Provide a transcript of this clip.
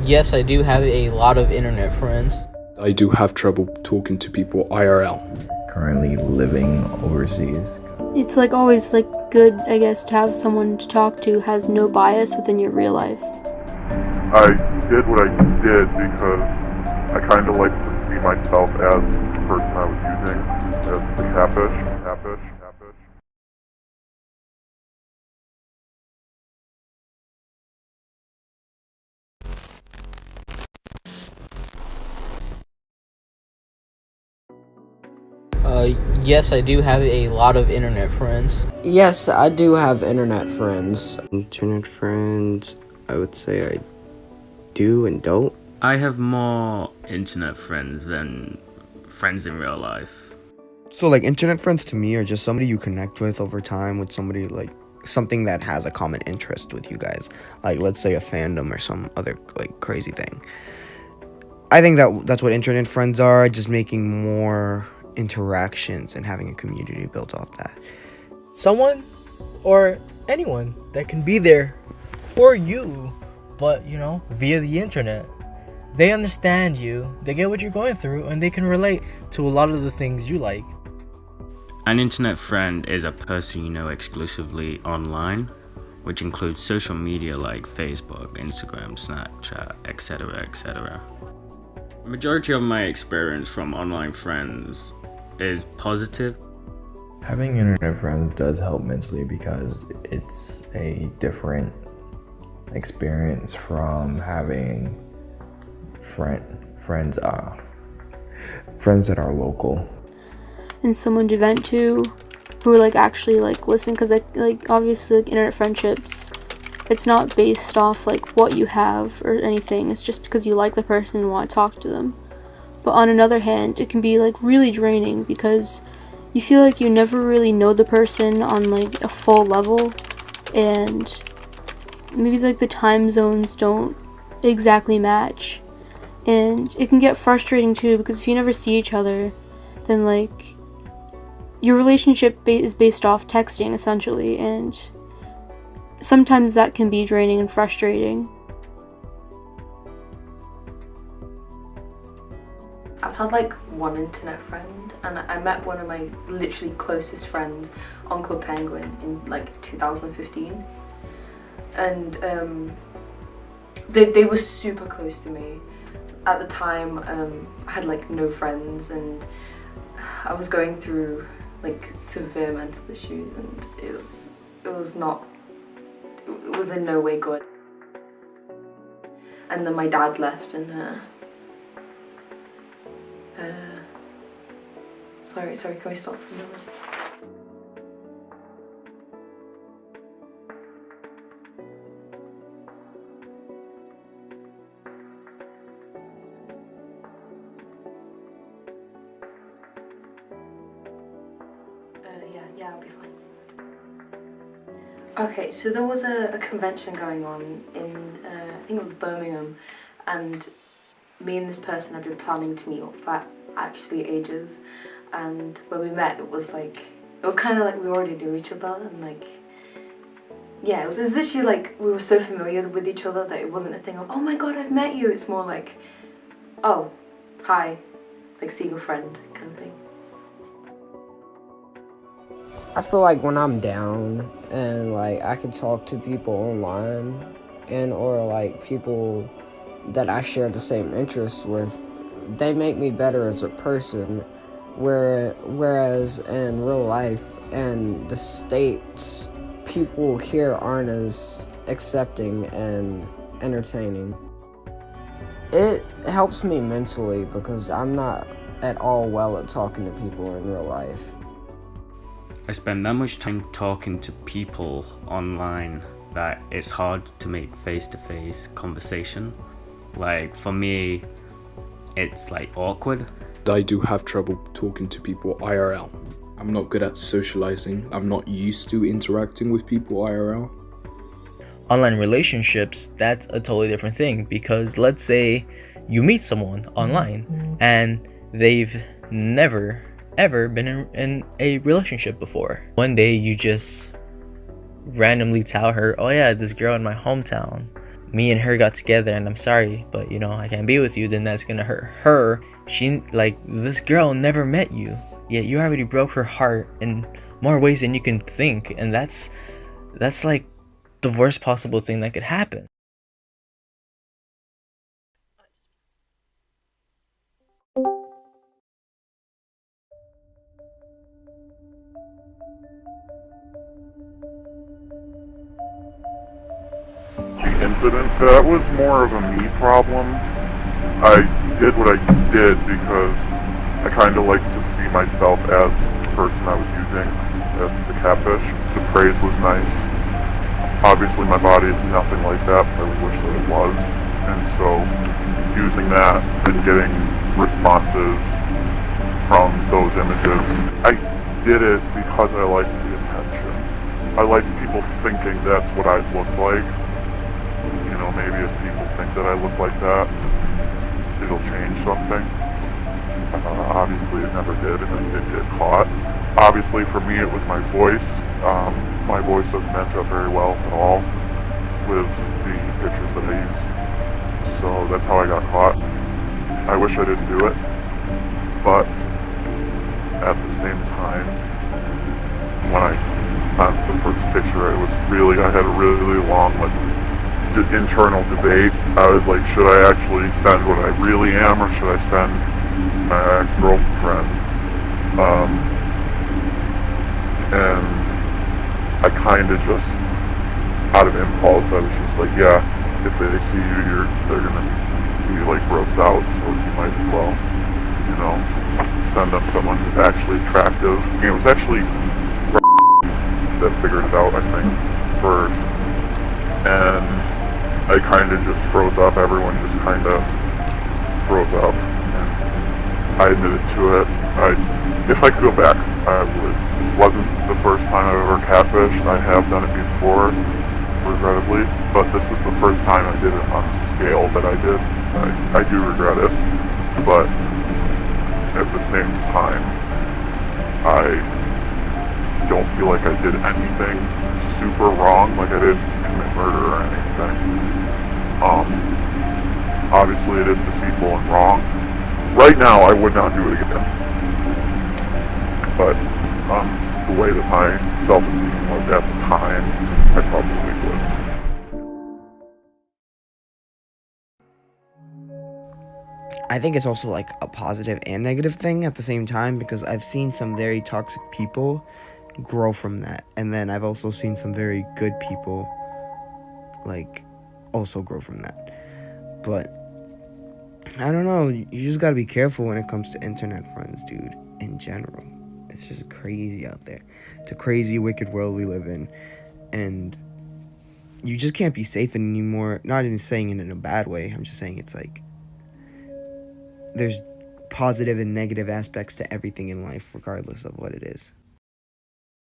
Yes, I do have a lot of internet friends. I do have trouble talking to people IRL. Currently living overseas. It's like always like good, I guess, to have someone to talk to who has no bias within your real life. I did what I did because I kind of like to see myself as the person I was using, as the catfish. Yes, I do have a lot of internet friends. Yes, I do have internet friends. Internet friends, I would say I do and don't. I have more internet friends than friends in real life. So like internet friends to me are just somebody you connect with over time, with somebody like something that has a common interest with you guys. Like let's say a fandom or some other like crazy thing. I think that's what internet friends are, just making more interactions and having a community built off that. Someone or anyone that can be there for you, but via the internet. They understand you, they get what you're going through, and they can relate to a lot of the things you like. An internet friend is a person you know exclusively online, which includes social media like Facebook, Instagram, Snapchat, etc., etc. The majority of my experience from online friends is positive. Having internet friends does help mentally because it's a different experience from having friends that are local. And someone to vent to who are like actually like listen, because like obviously like internet friendships, it's not based off like what you have or anything. It's just because you like the person and want to talk to them. But on another hand, it can be like really draining because you feel like you never really know the person on like a full level, and maybe like the time zones don't exactly match. And it can get frustrating too because if you never see each other, then like your relationship is based off texting essentially, and sometimes that can be draining and frustrating. I've had like one internet friend, and I met one of my literally closest friends on Club Penguin in like 2015, and they were super close to me. At the time, I had like no friends, and I was going through like severe mental issues, and it was in no way good. And then my dad left, and sorry, can we stop for a moment? Yeah, I'll be fine. Okay, so there was a convention going on in, I think it was Birmingham, and me and this person had been planning to meet up for actually ages, and when we met it was kind of like we already knew each other, and like, yeah, it was literally like we were so familiar with each other that it wasn't a thing of, oh my god, I've met you. It's more like, oh, hi, like seeing a friend kind of thing. I feel like when I'm down and like I can talk to people online and or like people that I share the same interests with, they make me better as a person. Whereas in real life and the States, people here aren't as accepting and entertaining. It helps me mentally because I'm not at all well at talking to people in real life. I spend that much time talking to people online that it's hard to make face-to-face conversation. Like for me, it's like awkward. I do have trouble talking to people IRL. I'm not good at socializing. I'm not used to interacting with people IRL. Online relationships, that's a totally different thing, because let's say you meet someone online and they've never ever been in a relationship before. One day you just randomly tell her, oh yeah, this girl in my hometown, me and her got together and I'm sorry, but you know, I can't be with you, then that's gonna hurt her. She, like, this girl never met you, yet you already broke her heart in more ways than you can think, and that's like the worst possible thing that could happen. The incident, that was more of a me problem. I did what I did because I kind of like to see myself as the person I was using, as the catfish. The praise was nice. Obviously my body is nothing like that, but I wish that it was. And so using that and getting responses from those images, I did it because I liked the attention. I liked people thinking that's what I look like. You know, maybe if people think that I look like that, it'll change something. Obviously it never did, and it did get caught. Obviously for me it was my voice. My voice doesn't match up very well at all with the pictures that I used. So that's how I got caught. I wish I didn't do it, but at the same time, when I sent the first picture, I had a really long, like, internal debate. I was like, should I actually send what I really am, or should I send my ex-girlfriend? And I kind of just, out of impulse, I was just like, yeah, if they see you, they're gonna be like grossed out, so you might as well, you know, send them someone who's actually attractive. It was actually that figured it out, I think, first. And I kind of just froze up. Everyone just kind of froze up. And I admitted to it. If I could go back, I would. It wasn't the first time I've ever catfished. I have done it before, regrettably. But this was the first time I did it on the scale that I did. I do regret it. But at the same time, I don't feel like I did anything super wrong, like I didn't commit murder or anything. Obviously it is deceitful and wrong. Right now I would not do it again. But the way that my self-esteem was at the time, I probably would. I think it's also like a positive and negative thing at the same time, because I've seen some very toxic people grow from that, and then I've also seen some very good people like also grow from that. But I don't know, you just gotta be careful when it comes to internet friends, dude, in general. It's just crazy out there. It's a crazy, wicked world we live in, and you just can't be safe anymore. Not even saying it in a bad way, I'm just saying it's like there's positive and negative aspects to everything in life, regardless of what it is.